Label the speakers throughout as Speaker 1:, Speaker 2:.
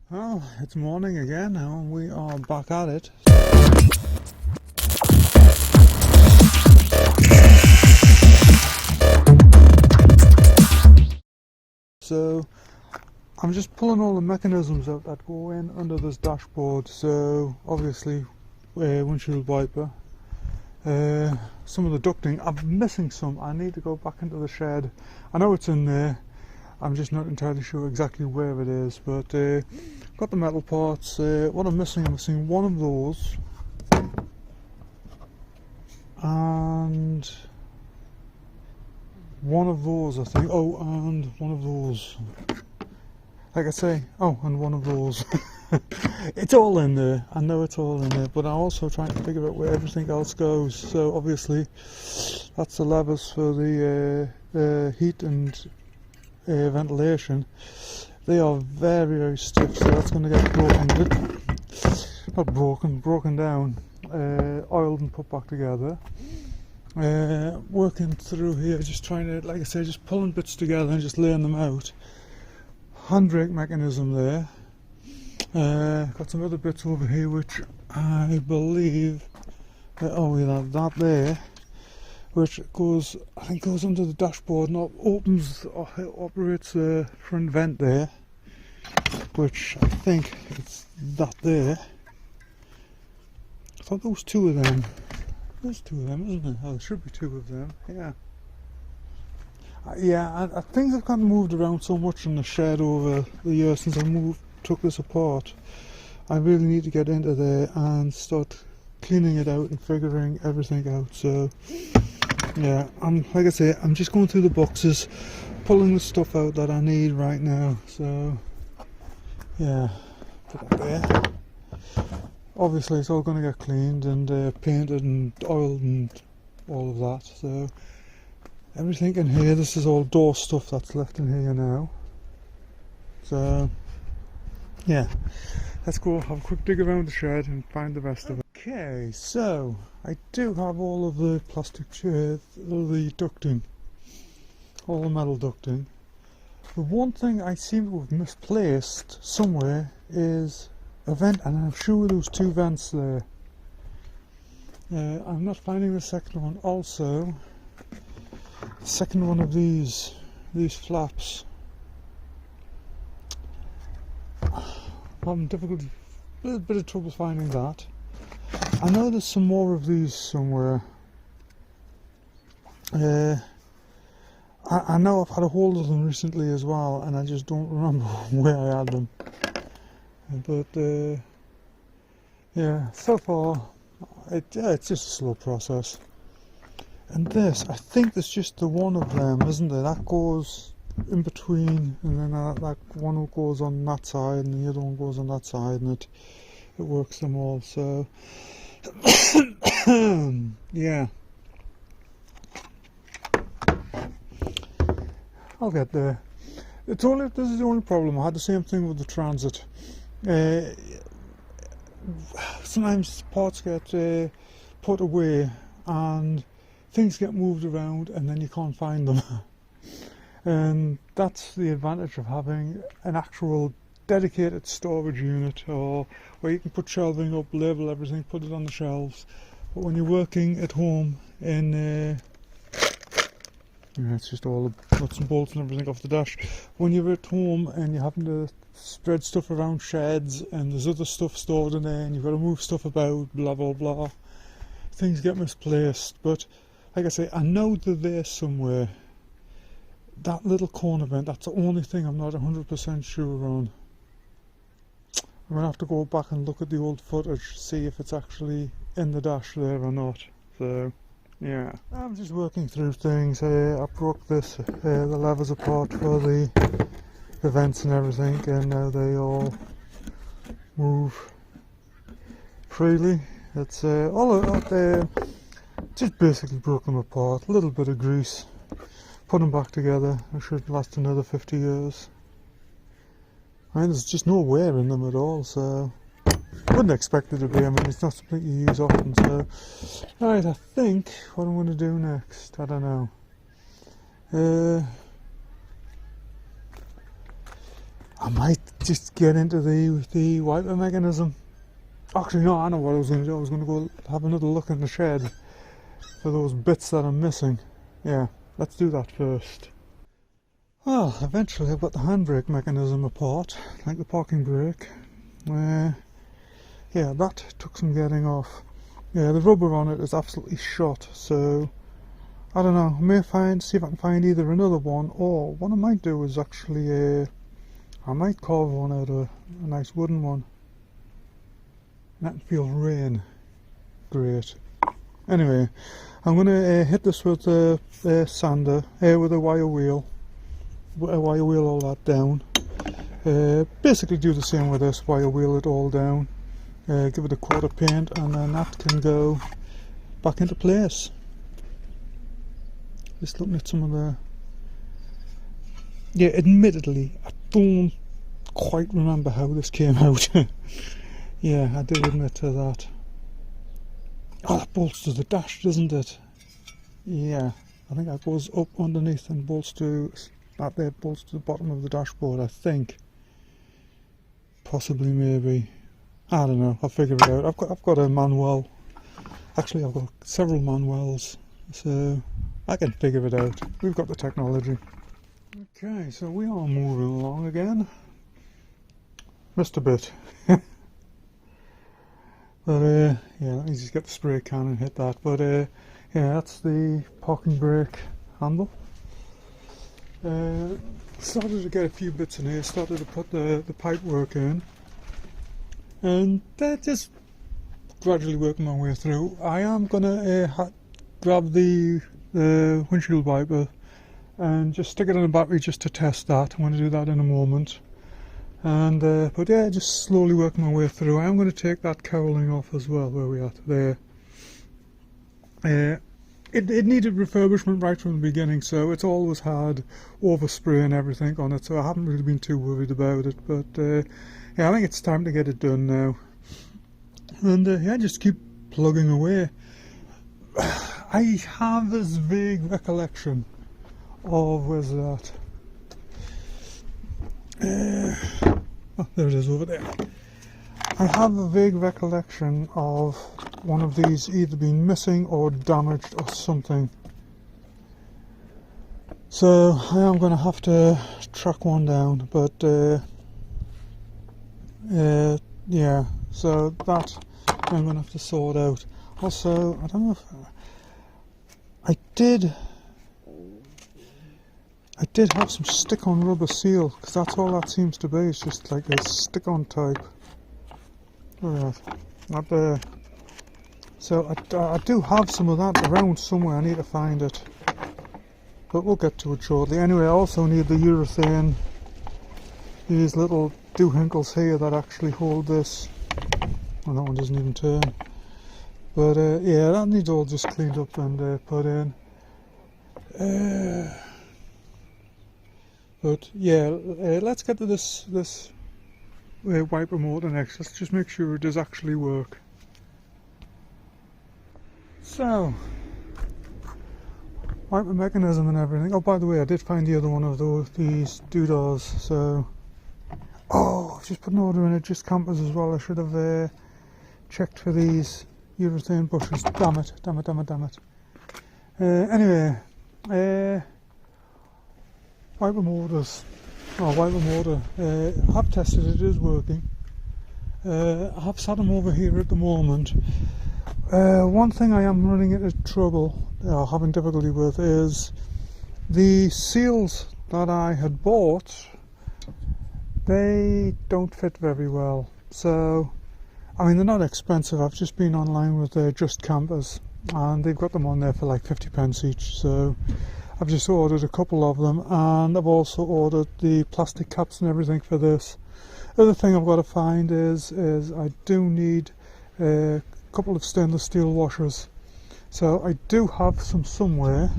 Speaker 1: Well, it's morning again now and we are back at it. So I'm just pulling all the mechanisms out that go in under this dashboard. So obviously windshield wiper, some of the ducting. I'm missing some. I need to go back into the shed. I know it's in there, I'm just not entirely sure exactly where it is, but got the metal parts. What I'm missing one of those and one of those, I think. Oh, and one of those, like I say. Oh, and one of those. It's all in there. I know it's all in there, but I'm also trying to figure out where everything else goes. So obviously that's the levers for the heat and ventilation. They are very, very stiff, so that's going to get broken down, oiled and put back together. Working through here, just trying to, like I say, just pulling bits together and just laying them out. Handbrake mechanism there. Got some other bits over here which I believe, that there, which goes, I think goes under the dashboard and opens or operates the front vent there, which I think it's that there. I thought there was two of them. There's two of them, isn't there? Oh, there should be two of them, yeah. Things have kind of moved around so much in the shed over the years since I took this apart. I really need to get into there and start cleaning it out and figuring everything out. So yeah, like I say, I'm just going through the boxes, pulling the stuff out that I need right now. So yeah, put that there. Obviously it's all going to get cleaned and painted and oiled and all of that. So everything in here, this is all door stuff that's left in here now. So yeah, let's go have a quick dig around the shed and find the rest of it. Okay, so I do have all of the plastic, all the ducting, all the metal ducting. The one thing I seem to have misplaced somewhere is a vent, and I'm sure there was two vents there. I'm not finding the second one. Also, the second one of these flaps. I'm having difficulty, a little bit of trouble finding that. I know there's some more of these somewhere. I know I've had a hold of them recently as well, and I just don't remember where I had them. But yeah, so far it's just a slow process. And this, I think there's just the one of them, isn't there? That goes in between, and then that one goes on that side, and the other one goes on that side, and it works them all. So yeah, I'll get there. This is the only problem. I had the same thing with the Transit. Sometimes parts get put away and things get moved around and then you can't find them. And that's the advantage of having an actual dedicated storage unit, or where you can put shelving up, label everything, put it on the shelves. But when you're working at home in it's just all the nuts and bolts and everything off the dash. When you're at home and you're having to spread stuff around sheds and there's other stuff stored in there and you've got to move stuff about, blah blah blah, things get misplaced. But like I say, I know they're there somewhere. That little corner vent, that's the only thing I'm not 100% sure on. I'm going to have to go back and look at the old footage, see if it's actually in the dash there or not. So yeah, I'm just working through things. I broke the levers apart for the vents and everything, and now they all move freely. It's just basically broke them apart, a little bit of grease, put them back together. It should last another 50 years. I mean, there's just no wear in them at all, so wouldn't expect it to be. I mean, it's not something you use often. So right, I think what I'm going to do next, I don't know. I might just get into the wiper mechanism. Actually, no, I know what I was going to do. I was going to go have another look in the shed for those bits that I'm missing. Yeah, let's do that first. Well, eventually I've got the handbrake mechanism apart, like the parking brake. Yeah, that took some getting off. Yeah, the rubber on it is absolutely shot, so I don't know. I may see if I can find either another one, or what I might do is actually I might carve one out of a nice wooden one. That can feel rain. Great. Anyway, I'm going to hit this with a sander, with a wire wheel. Wire wheel all that down. Basically do the same with this, wire wheel it all down. Give it a coat of paint, and then that can go back into place. Just looking at some of the... Yeah, admittedly, I don't quite remember how this came out. Yeah, I do admit to that. Oh, that bolts to the dash, doesn't it? Yeah, I think that goes up underneath and bolts to... That there bolts to the bottom of the dashboard, I think. Possibly, maybe. I don't know, I'll figure it out. I've got a manual. Actually, I've got several manuals, so I can figure it out. We've got the technology. Okay, so we are moving along again. Missed a bit. But yeah, let me just get the spray can and hit that. But yeah, that's the parking brake handle. Started to get a few bits in here, started to put the pipe work in, and just gradually working my way through. I am going to grab the windshield wiper and just stick it in a battery just to test that. I'm going to do that in a moment. And but yeah, just slowly working my way through. I am going to take that cowling off as well, where we are there. It needed refurbishment right from the beginning, so it's always had overspray and everything on it, so I haven't really been too worried about it. But yeah, I think it's time to get it done now. And yeah, just keep plugging away. I have this vague recollection of, where's that? Oh, there it is over there. I have a vague recollection of one of these either being missing or damaged or something. So I am going to have to track one down, but yeah, so that I'm going to have to sort out. Also, I don't know if I did have some stick-on rubber seal, because that's all that seems to be. It's just like a stick-on type. Alright, not there. So I do have some of that around somewhere. I need to find it, but we'll get to it shortly. Anyway, I also need the urethane, these little doohickles here that actually hold this. Well, that one doesn't even turn. But yeah, that needs all just cleaned up and put in. But yeah, let's get to this wiper motor next. Let's just make sure it does actually work. So, wiper mechanism and everything. Oh, by the way, I did find the other one of these doodahs. So, oh, I've just put an order in at Just Campers as well. I should have checked for these urethane bushes. Damn it, damn it, damn it, damn it. Anyway, wiper motors. Oh, wiper motor. I have tested it, it is working. I have sat them over here at the moment. One thing I am running into trouble, or having difficulty with, is the seals that I had bought. They don't fit very well. So, I mean, they're not expensive. I've just been online with Just Campers, and they've got them on there for like 50p each. So, I've just ordered a couple of them, and I've also ordered the plastic caps and everything for this. The other thing I've got to find is I do need a couple of stainless steel washers. So I do have some somewhere.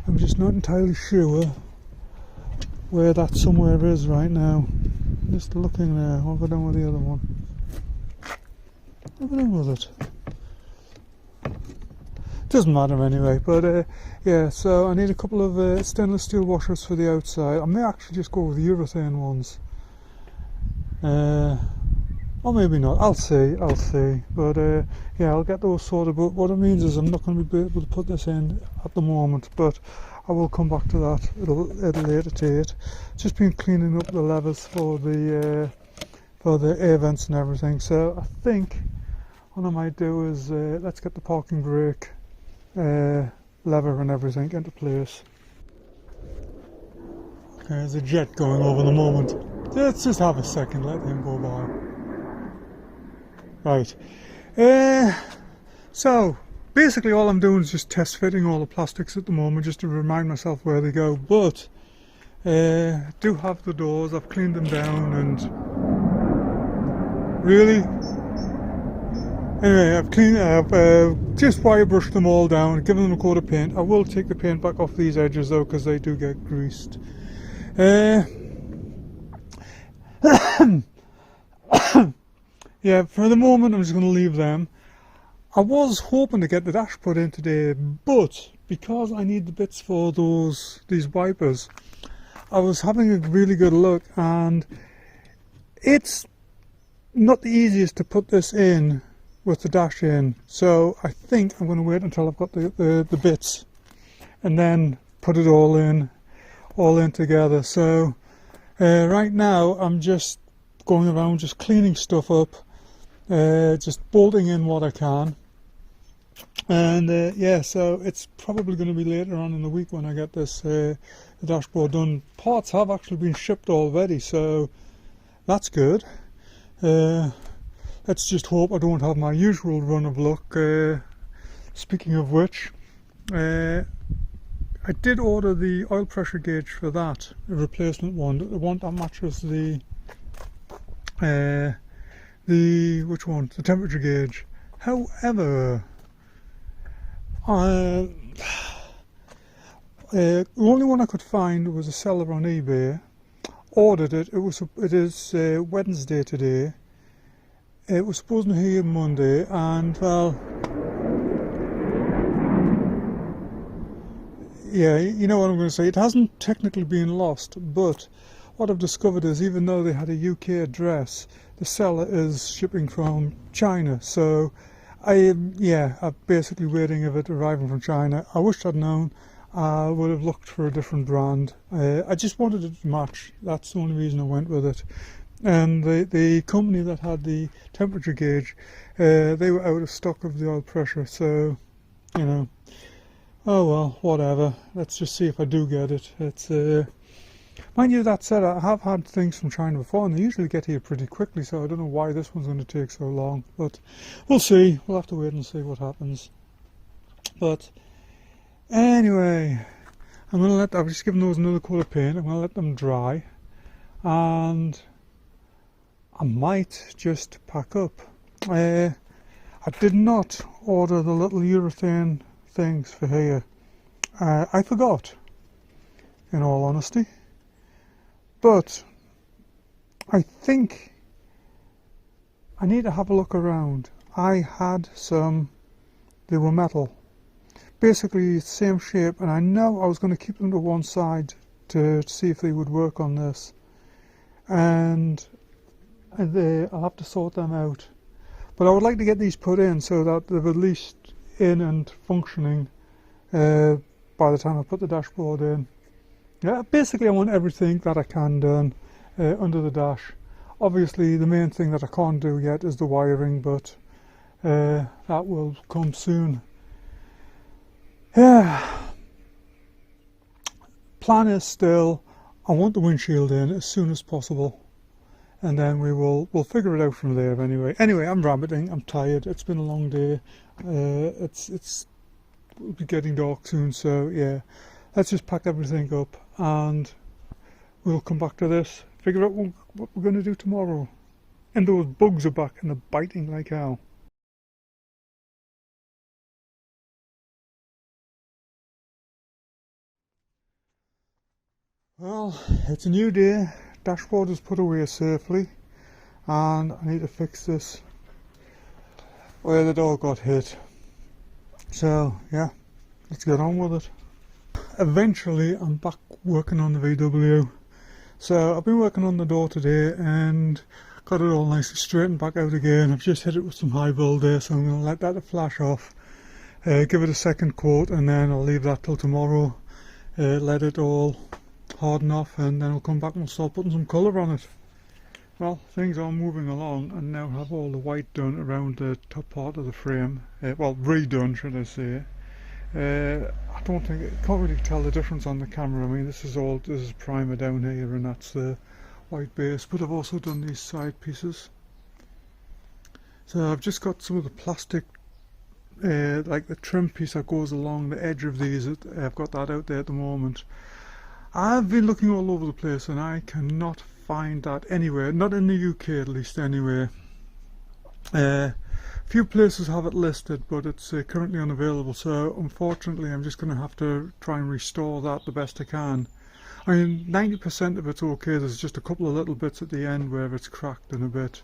Speaker 1: I'm just not entirely sure where that somewhere is right now. Just looking there. What have I done with the other one? What have I done with it? Doesn't matter anyway, but yeah, so I need a couple of stainless steel washers for the outside. I may actually just go with the urethane ones. or maybe not. I'll see. But yeah, I'll get those sorted. But what it means is I'm not going to be able to put this in at the moment, but I will come back to that at a later date. Just been cleaning up the levers for the air vents and everything. So I think what I might do is let's get the parking brake lever and everything into place. Okay, there's a jet going over the moment. Let's just have a second, let him go by. Right. So basically all I'm doing is just test fitting all the plastics at the moment, just to remind myself where they go. But I do have the doors, I've cleaned them down, and really, anyway, I've just wire brushed them all down, given them a coat of paint. I will take the paint back off these edges though, because they do get greased. Yeah, for the moment I'm just going to leave them. I was hoping to get the dash put in today, but because I need the bits for these wipers, I was having a really good look, and it's not the easiest to put this in with the dash in. So I think I'm going to wait until I've got the bits and then put it all in together. So right now I'm just going around just cleaning stuff up, just bolting in what I can, and yeah, so it's probably going to be later on in the week when I get this the dashboard done. Parts have actually been shipped already, so that's good. Let's just hope I don't have my usual run of luck. Speaking of which, I did order the oil pressure gauge for that, a replacement one, the one that matches the which one? The temperature gauge. However, the only one I could find was a seller on eBay. Ordered it. It is Wednesday today. It was supposed to be here Monday, and well, yeah, you know what I'm going to say. It hasn't technically been lost, but what I've discovered is, even though they had a UK address, the seller is shipping from China. So I'm basically waiting of it arriving from China. I wish I'd known. I would have looked for a different brand. I just wanted it to match. That's the only reason I went with it. And the company that had the temperature gauge, they were out of stock of the oil pressure. So, you know, oh well, whatever. Let's just see if I do get it. It's mind you, that said, I have had things from China before, and they usually get here pretty quickly. So I don't know why this one's going to take so long. But we'll see. We'll have to wait and see what happens. But anyway, I've just given those another coat of paint. I'm going to let them dry, and I might just pack up. I did not order the little urethane things for here. I forgot, in all honesty. But I think I need to have a look around. I had some, they were metal. Basically same shape, and I know I was going to keep them to one side to see if they would work on this. And I'll have to sort them out. But I would like to get these put in so that they're at least in and functioning by the time I put the dashboard in. Yeah, basically I want everything that I can done under the dash. Obviously the main thing that I can't do yet is the wiring, but that will come soon. Yeah. Plan is still, I want the windshield in as soon as possible, and then we'll figure it out from there. Anyway, I'm rabbiting. I'm tired. It's been a long day. It'll be getting dark soon, so yeah. Let's just pack everything up, and we'll come back to this. Figure out what we're going to do tomorrow. And those bugs are back, and they're biting like hell. Well, it's a new day. Dashboard is put away safely, and I need to fix this where the dog got hit. So yeah, let's get on with it. Eventually I'm back working on the VW. So I've been working on the door today and got it all nicely straightened back out again. I've just hit it with some high build there, so I'm going to let that flash off, give it a second coat, and then I'll leave that till tomorrow, let it all harden off, and then I'll come back and we'll start putting some colour on it. Well, things are moving along, and now have all the white done around the top part of the frame, well, redone should I say. I don't think, can't really tell the difference on the camera. I mean, this is primer down here and that's the white base, but I've also done these side pieces. So I've just got some of the plastic, like the trim piece that goes along the edge of these. I've got that out there at the moment. I've been looking all over the place and I cannot find that anywhere, not in the UK at least anyway. Few places have it listed, but it's currently unavailable, so unfortunately I'm just going to have to try and restore that the best I can. I mean, 90% of it's okay. There's just a couple of little bits at the end where it's cracked in a bit.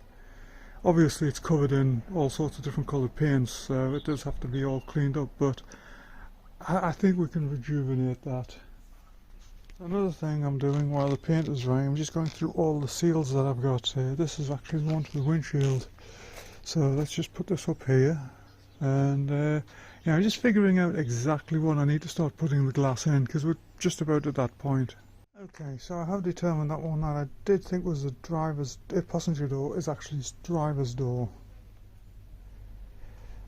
Speaker 1: Obviously it's covered in all sorts of different coloured paints, so it does have to be all cleaned up, but I think we can rejuvenate that. Another thing I'm doing while the paint is drying, I'm just going through all the seals that I've got. This is actually the one for the windshield. So let's just put this up here, and yeah, I'm just figuring out exactly what I need to start putting the glass in, because we're just about at that point. Okay, so I have determined that one that I did think was the passenger door is actually driver's door.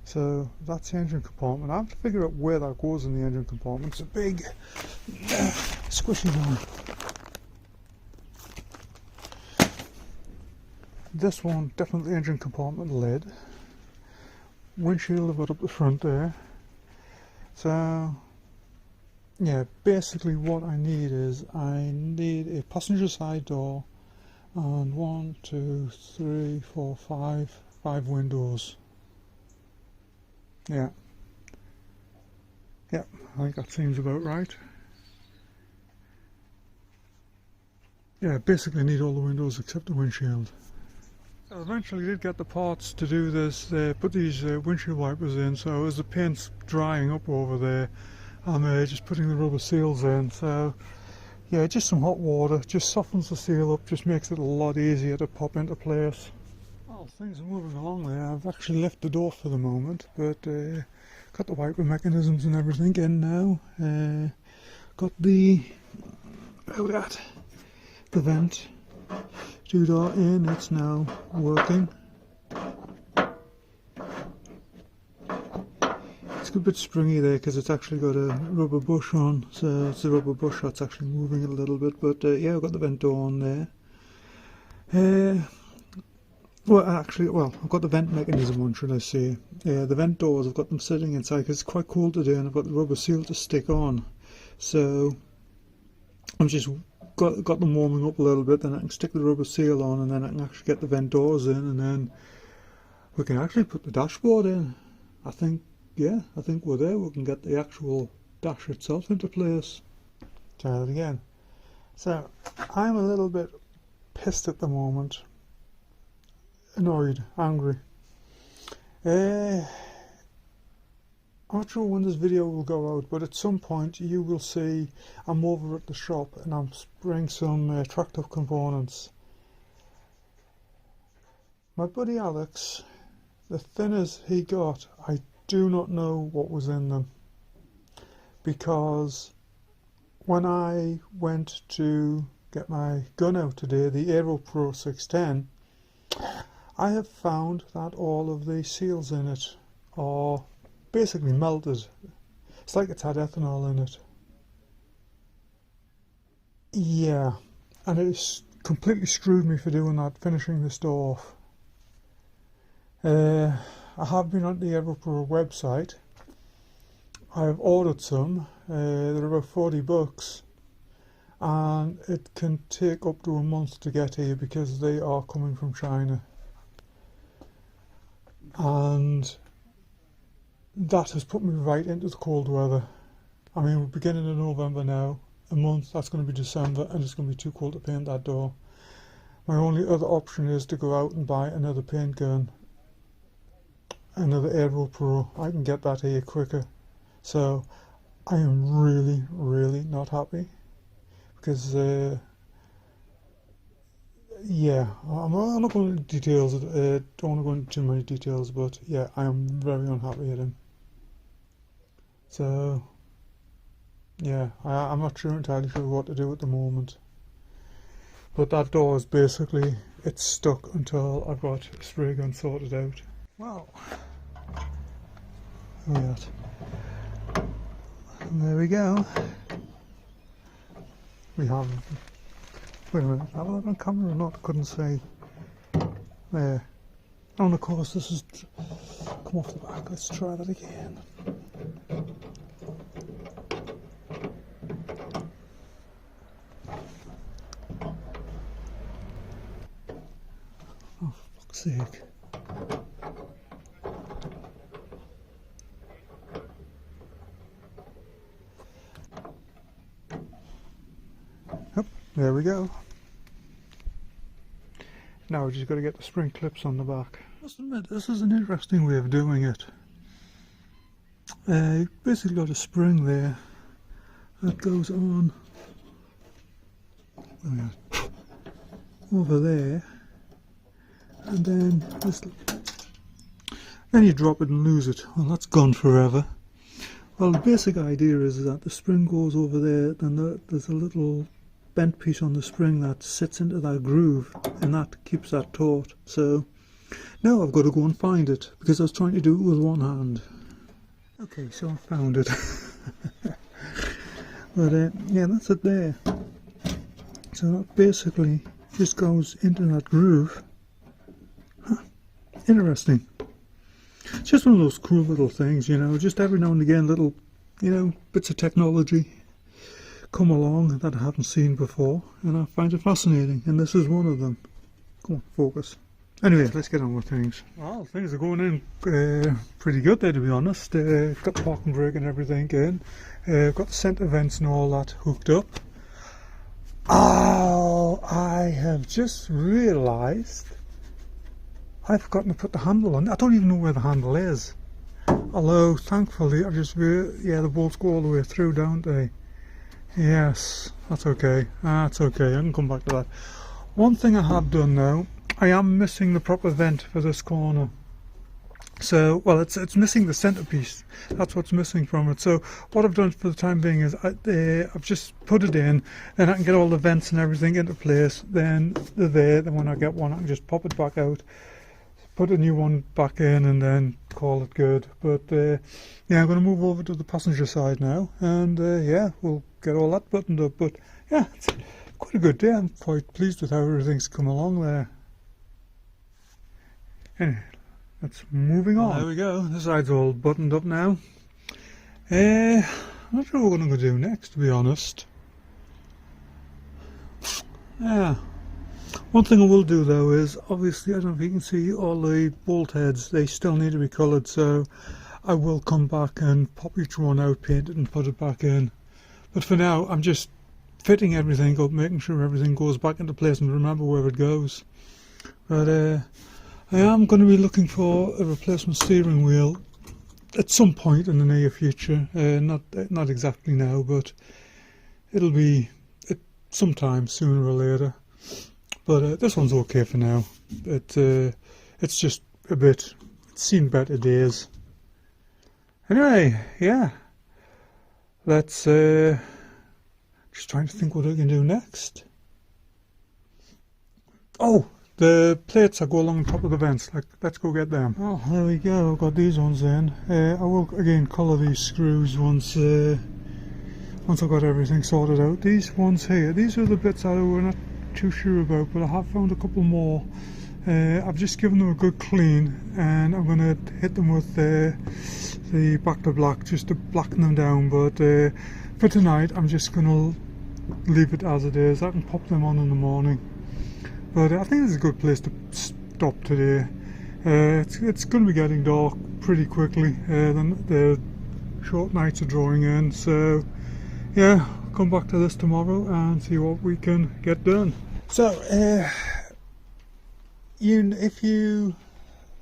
Speaker 1: So that's the engine compartment. I have to figure out where that goes in the engine compartment. It's a big squishy one. This one, definitely engine compartment lid. Windshield I've got up the front there. So yeah, basically what I need is I need a passenger side door and 1, 2, 3, 4, 5 windows. Yeah, I think that seems about right. Yeah, basically need all the windows except the windshield. I eventually did get the parts to do this, put these windshield wipers in, so as the paint's drying up over there, I'm just putting the rubber seals in. So yeah, just some hot water, just softens the seal up, just makes it a lot easier to pop into place. Well, things are moving along there. I've actually left the door for the moment, but got the wiper mechanisms and everything in now. Got the vent two-door in, it's now working. It's a bit springy there because it's actually got a rubber bush on, so it's the rubber bush that's actually moving it a little bit, but yeah, I've got the vent door on there. I've got the vent mechanism on, should I say. The vent doors, I've got them sitting inside because it's quite cold today and I've got the rubber seal to stick on, so I'm just got them warming up a little bit, then I can stick the rubber seal on and then I can actually get the vent doors in, and then we can actually put the dashboard in. I think we're there. We can get the actual dash itself into place. Try it again. So I'm a little bit pissed at the moment, annoyed, angry. I'm not sure when this video will go out, but at some point you will see I'm over at the shop and I'm spraying some tractor components. My buddy Alex, the thinners he got, I do not know what was in them, because when I went to get my gun out today, the Aero Pro 610, I have found that all of the seals in it are basically melted. It's like it's had ethanol in it. Yeah, and it's completely screwed me for doing that, finishing this door off. I have been on the Aeropro website. I've ordered some. They're about $40, and it can take up to a month to get here because they are coming from China. And that has put me right into the cold weather. I mean, we're beginning of November now. A month, that's going to be December, and it's going to be too cold to paint that door. My only other option is to go out and buy another paint gun, another Aero Pro. I can get that here quicker. So I am really, really not happy, because yeah, I'm not going into details, don't want to go into too many details, but yeah, I am very unhappy at him. So, yeah, I'm not entirely sure what to do at the moment. But that door is basically, it's stuck until I've got a spray gun sorted out. Well, look at that. And there we go. We have, wait a minute, have I that on camera or not? Couldn't see. There. And of course this has come off the back. Let's try that again. Oh, for fuck's sake. Yep, there we go. Now we've just got to get the spring clips on the back. I must admit, this is an interesting way of doing it. You've basically got a spring there that goes on over there, and then this, then you drop it and lose it. Well, that's gone forever. Well, the basic idea is that the spring goes over there, then there's a little bent piece on the spring that sits into that groove, and that keeps that taut. So now I've got to go and find it, because I was trying to do it with one hand. Okay, so I found it. But yeah, that's it there. So that basically just goes into that groove. Huh. Interesting. It's just one of those cool little things, you know, just every now and again little, you know, bits of technology come along that I haven't seen before, and I find it fascinating, and this is one of them. Come on, focus. Anyway, let's get on with things. Well, things are going in pretty good there, to be honest. Got the parking brake and everything in. Got the centre vents and all that hooked up. Oh, I have just realised I've forgotten to put the handle on. I don't even know where the handle is. Although, thankfully, yeah, the bolts go all the way through, don't they? Yes, that's okay. That's okay, I can come back to that. One thing I have done now, I am missing the proper vent for this corner. So, well, it's missing the centerpiece. That's what's missing from it. So what I've done for the time being is I've just put it in, then I can get all the vents and everything into place. Then they're there. Then when I get one, I can just pop it back out, put a new one back in, and then call it good. But yeah, I'm going to move over to the passenger side now, and yeah, we'll get all that buttoned up. But yeah, it's quite a good day. I'm quite pleased with how everything's come along there. Anyway, that's moving on. There we go. This side's all buttoned up now. I'm not sure what I'm going to do next, to be honest. Yeah. One thing I will do though is, obviously, I don't know if you can see all the bolt heads, they still need to be coloured, so I will come back and pop each one out, paint it and put it back in. But for now, I'm just fitting everything up, making sure everything goes back into place and remember where it goes. But I am going to be looking for a replacement steering wheel at some point in the near future. Not exactly now, but it'll be sometime sooner or later. But this one's okay for now. It's just a bit, it's seen better days. Anyway, yeah. Let's just trying to think what I can do next. Oh, the plates that go along the top of the vents. Let's go get them. Oh, there we go. I've got these ones in. I will again colour these screws once I've got everything sorted out. These ones here, these are the bits that we're not too sure about, but I have found a couple more. I've just given them a good clean, and I'm going to hit them with the back to black just to blacken them down. But for tonight, I'm just going to leave it as it is. I can pop them on in the morning. But I think it's a good place to stop today. It's going to be getting dark pretty quickly. The short nights are drawing in, so yeah, come back to this tomorrow and see what we can get done. So, if you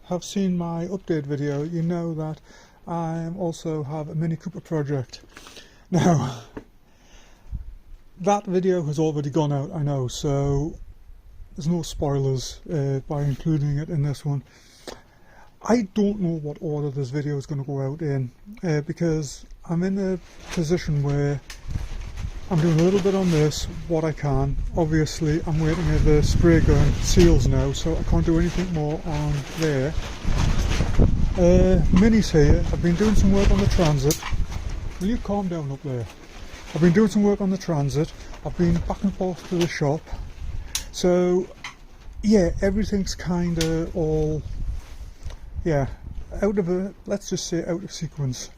Speaker 1: have seen my update video, you know that I also have a Mini Cooper project. Now, that video has already gone out, I know, so there's no spoilers by including it in this one. I don't know what order this video is going to go out in because I'm in a position where I'm doing a little bit on this, what I can. Obviously I'm waiting at the spray gun seals now, so I can't do anything more on there. Minnie's here. I've been doing some work on the Transit. Will you calm down up there? I've been doing some work on the Transit. I've been back and forth to the shop. So yeah, everything's kind of all, yeah, out of a, let's just say out of sequence.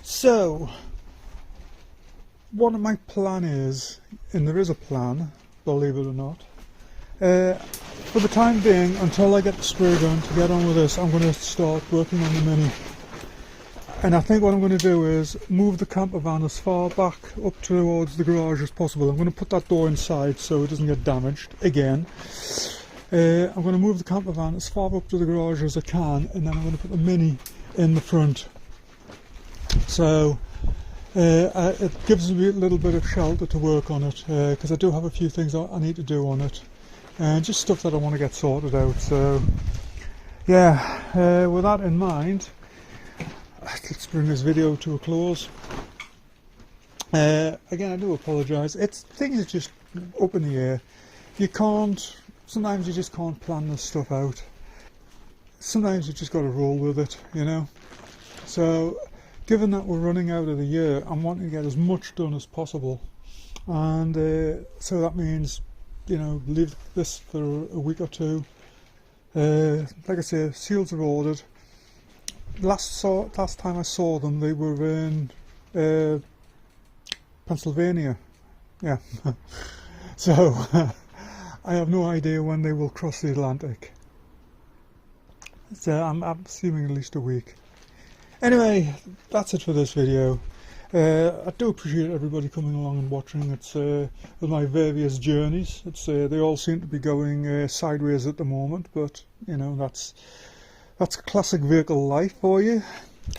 Speaker 1: So what my plan is, and there is a plan, believe it or not, for the time being, until I get the spray gun to get on with this, I'm going to start working on the Mini. And I think what I'm going to do is move the camper van as far back up towards the garage as possible. I'm going to put that door inside so it doesn't get damaged again. I'm going to move the camper van as far up to the garage as I can, and then I'm going to put the Mini in the front. So it gives me a little bit of shelter to work on it, because I do have a few things I need to do on it, and just stuff that I want to get sorted out. So yeah, with that in mind, let's bring this video to a close. Again, I do apologise. Things are just up in the air. You can't, sometimes you just can't plan this stuff out. Sometimes you just got to roll with it, you know. So given that we're running out of the year, I'm wanting to get as much done as possible, and so that means, you know, leave this for a week or two. Like I say, seals are ordered. Last time I saw them, they were in Pennsylvania. Yeah. So I have no idea when they will cross the Atlantic. So I'm assuming at least a week. Anyway, that's it for this video. I do appreciate everybody coming along and watching. It's with my various journeys. They all seem to be going sideways at the moment, but you know, that's classic vehicle life for you.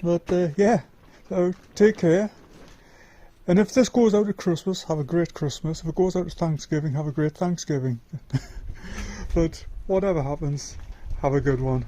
Speaker 1: But yeah, so take care. And if this goes out at Christmas, have a great Christmas. If it goes out at Thanksgiving, have a great Thanksgiving. But whatever happens, have a good one.